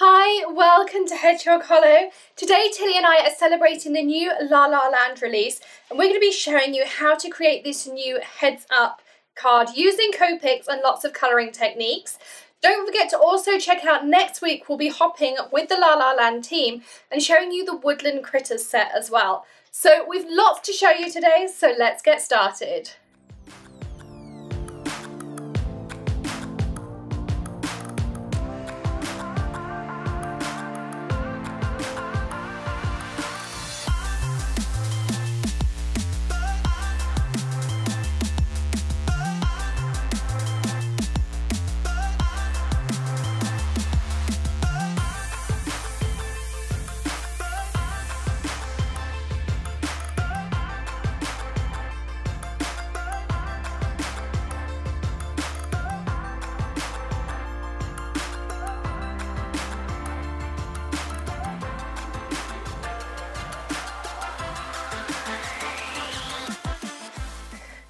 Hi, welcome to Hedgehog Hollow. Today Tilly and I are celebrating the new La La Land release and we're going to be showing you how to create this new heads up card using Copics and lots of colouring techniques. Don't forget to also check out next week, we'll be hopping with the La La Land team and showing you the Woodland Critters set as well. So we've lots to show you today, so let's get started.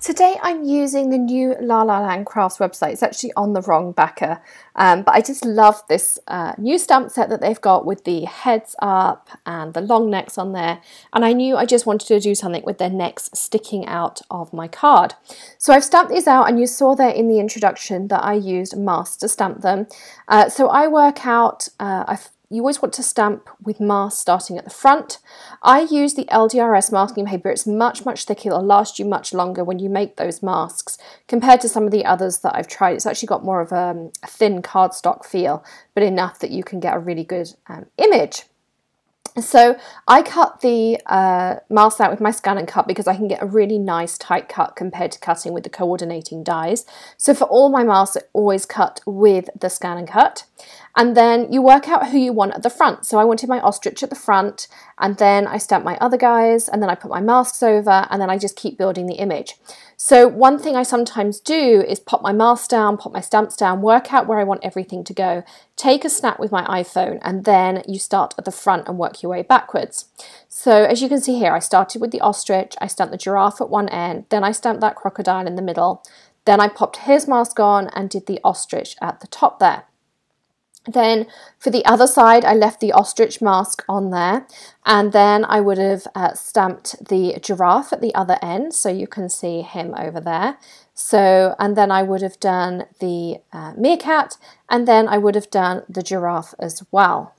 Today I'm using the new La La Land Crafts website. It's actually on the wrong backer, but I just love this new stamp set that they've got with the heads up and the long necks on there. And I knew I just wanted to do something with their necks sticking out of my card. So I've stamped these out, and you saw there in the introduction that I used masks to stamp them. So I work out, you always want to stamp with masks starting at the front. I use the LDRS masking paper. It's much thicker. It'll last you much longer when you make those masks compared to some of the others that I've tried. It's actually got more of a thin cardstock feel, but enough that you can get a really good image. So I cut the mask out with my scan and cut because I can get a really nice tight cut compared to cutting with the coordinating dies. So for all my masks, I always cut with the scan and cut. And then you work out who you want at the front. So I wanted my ostrich at the front, and then I stamp my other guys, and then I put my masks over, and then I just keep building the image. So one thing I sometimes do is pop my masks down, pop my stamps down, work out where I want everything to go, take a snap with my iPhone, and then you start at the front and work your way backwards. So as you can see here, I started with the ostrich, I stamped the giraffe at one end, then I stamped that crocodile in the middle, then I popped his mask on and did the ostrich at the top there. Then for the other side, I left the ostrich mask on there, and then I would have stamped the giraffe at the other end, so you can see him over there. So, and then I would have done the meerkat, and then I would have done the giraffe as well.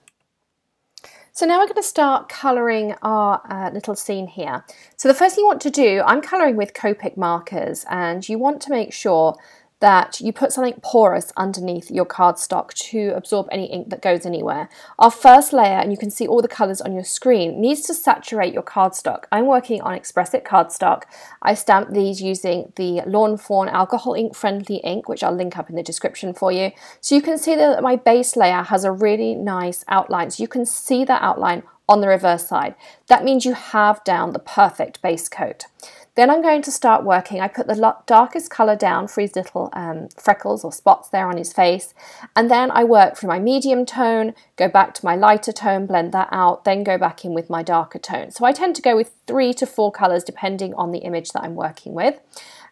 So now we're going to start colouring our little scene here. So the first thing you want to do, I'm colouring with Copic markers, and you want to make sure that you put something porous underneath your cardstock to absorb any ink that goes anywhere. Our first layer, and you can see all the colours on your screen, needs to saturate your cardstock. I'm working on Express It cardstock. I stamped these using the Lawn Fawn alcohol ink friendly ink, which I'll link up in the description for you. So you can see that my base layer has a really nice outline. So you can see that outline on the reverse side. That means you have down the perfect base coat. Then I'm going to start working. I put the darkest colour down for his little freckles or spots there on his face. And then I work through my medium tone, go back to my lighter tone, blend that out, then go back in with my darker tone. So I tend to go with 3 to 4 colours depending on the image that I'm working with.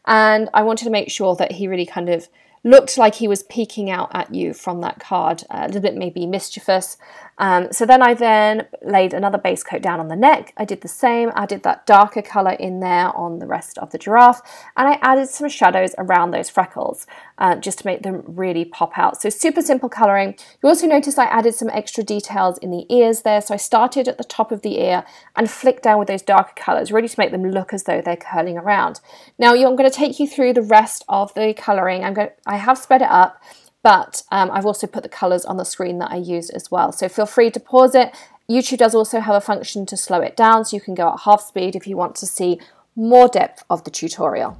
And I wanted to make sure that he really kind of looked like he was peeking out at you from that card, a little bit maybe mischievous. So then I laid another base coat down on the neck. I did the same, added that darker colour in there on the rest of the giraffe, and I added some shadows around those freckles just to make them really pop out. So super simple colouring. You also notice I added some extra details in the ears there. So I started at the top of the ear and flicked down with those darker colours, really to make them look as though they're curling around. Now I'm going to take you through the rest of the colouring. I have sped it up, but I've also put the colours on the screen that I used as well. So feel free to pause it. YouTube does also have a function to slow it down, so you can go at half speed if you want to see more depth of the tutorial.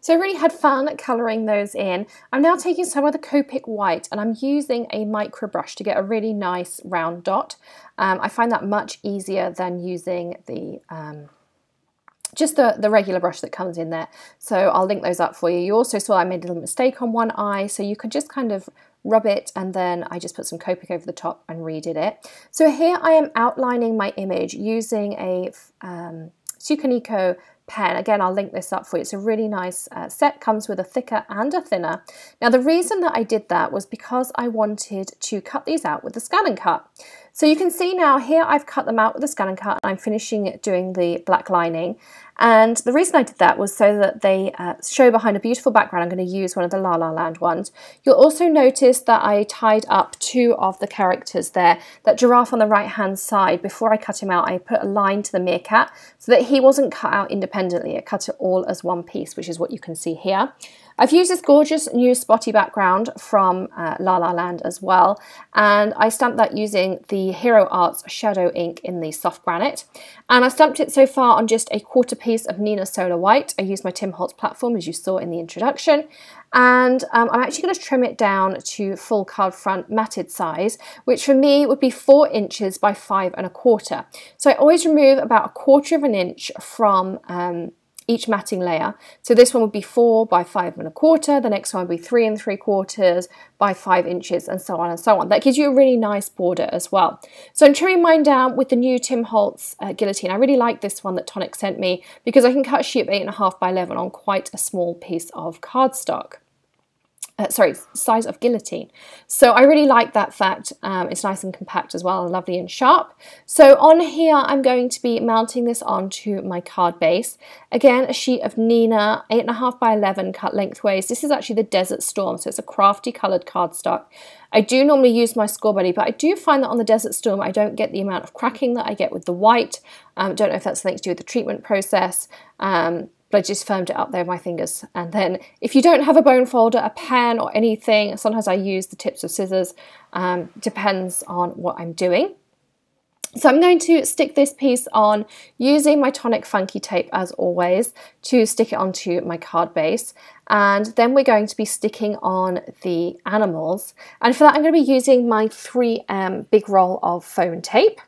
So I really had fun colouring those in. I'm now taking some of the Copic white and I'm using a micro brush to get a really nice round dot. I find that much easier than using the just the regular brush that comes in there. So I'll link those up for you. You also saw I made a little mistake on one eye, so you could just kind of rub it and then I just put some Copic over the top and redid it. So here I am outlining my image using a Sukaniko pen. Again, I'll link this up for you. It's a really nice set, comes with a thicker and a thinner. Now the reason that I did that was because I wanted to cut these out with the Scan and Cut. So you can see now here I've cut them out with the Scan and Cut and I'm finishing it doing the black lining. And the reason I did that was so that they show behind a beautiful background. I'm going to use one of the La La Land ones. You'll also notice that I tied up two of the characters there. That giraffe on the right hand side, before I cut him out, I put a line to the meerkat so that he wasn't cut out independently. I cut it all as one piece, which is what you can see here. I've used this gorgeous new spotty background from La La Land as well, and I stamped that using the Hero Arts Shadow ink in the soft granite. And I stamped it so far on just a quarter piece of Neenah Solar White. I used my Tim Holtz platform, as you saw in the introduction. And I'm actually going to trim it down to full card front matted size, which for me would be 4 inches by 5 1/4. So I always remove about 1/4 of an inch from each matting layer. So this one would be 4 by 5 1/4, the next one would be 3 3/4 by 5 inches, and so on and so on. That gives you a really nice border as well. So I'm trimming mine down with the new Tim Holtz Guillotine. I really like this one that Tonic sent me because I can cut a sheet of 8.5 by 11 on quite a small piece of cardstock. Sorry, size of Guillotine. So I really like that fact. It's nice and compact as well, and lovely and sharp. So on here, I'm going to be mounting this onto my card base. Again, a sheet of Neenah, 8.5 by 11 cut lengthways. This is actually the Desert Storm, so it's a crafty coloured cardstock. I do normally use my Score Buddy, but I do find that on the Desert Storm, I don't get the amount of cracking that I get with the white. Don't know if that's something to do with the treatment process. But I just firmed it up there with my fingers. And then if you don't have a bone folder, a pen or anything, sometimes I use the tips of scissors, depends on what I'm doing. So I'm going to stick this piece on using my Tonic Funky Tape as always to stick it onto my card base. And then we're going to be sticking on the animals. And for that I'm going to be using my 3M big roll of foam tape.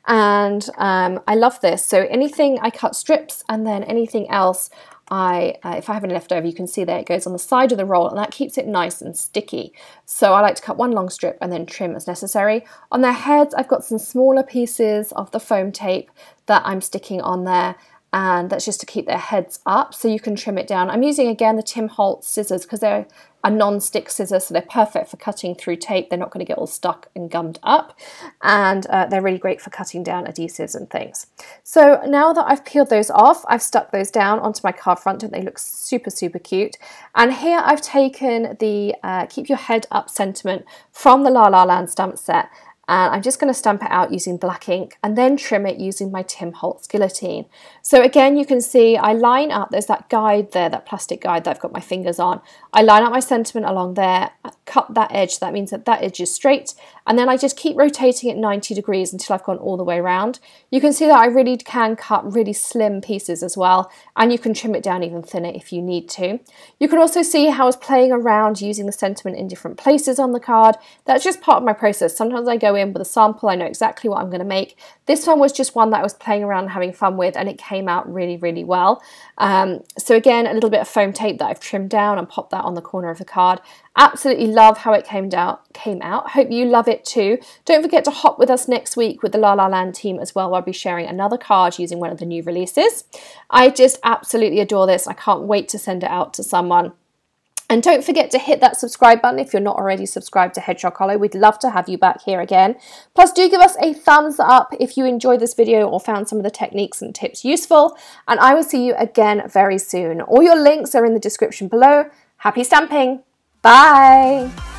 And I love this. So anything I cut strips, and then anything else if I have any left over, you can see there it goes on the side of the roll, and that keeps it nice and sticky. So I like to cut one long strip and then trim as necessary. On their heads, I've got some smaller pieces of the foam tape that I'm sticking on there, and that's just to keep their heads up, so you can trim it down. I'm using again the Tim Holtz scissors because they're a non-stick scissor, so they're perfect for cutting through tape. They're not going to get all stuck and gummed up, and they're really great for cutting down adhesives and things. So now that I've peeled those off, I've stuck those down onto my card front and they look super, super cute. And here I've taken the Keep Your Head Up sentiment from the La La Land stamp set, and I'm just going to stamp it out using black ink and then trim it using my Tim Holtz Guillotine. So again, you can see I line up, there's that guide there, that plastic guide that I've got my fingers on. I line up my sentiment along there, cut that edge, so that means that that edge is straight, and then I just keep rotating it 90 degrees until I've gone all the way around. You can see that I really can cut really slim pieces as well, and you can trim it down even thinner if you need to. You can also see how I was playing around using the sentiment in different places on the card. That's just part of my process. Sometimes I go in with a sample, I know exactly what I'm going to make. This one was just one that I was playing around and having fun with, and it came out really, really well. So again, a little bit of foam tape that I've trimmed down and popped that on the corner of the card. Absolutely love how it came out. Hope you love it too. Don't forget to hop with us next week with the La La Land team as well, where I'll be sharing another card using one of the new releases. I just absolutely adore this. I can't wait to send it out to someone. And don't forget to hit that subscribe button if you're not already subscribed to Hedgehog Hollow. We'd love to have you back here again. Plus, do give us a thumbs up if you enjoyed this video or found some of the techniques and tips useful. And I will see you again very soon. All your links are in the description below. Happy stamping! Bye!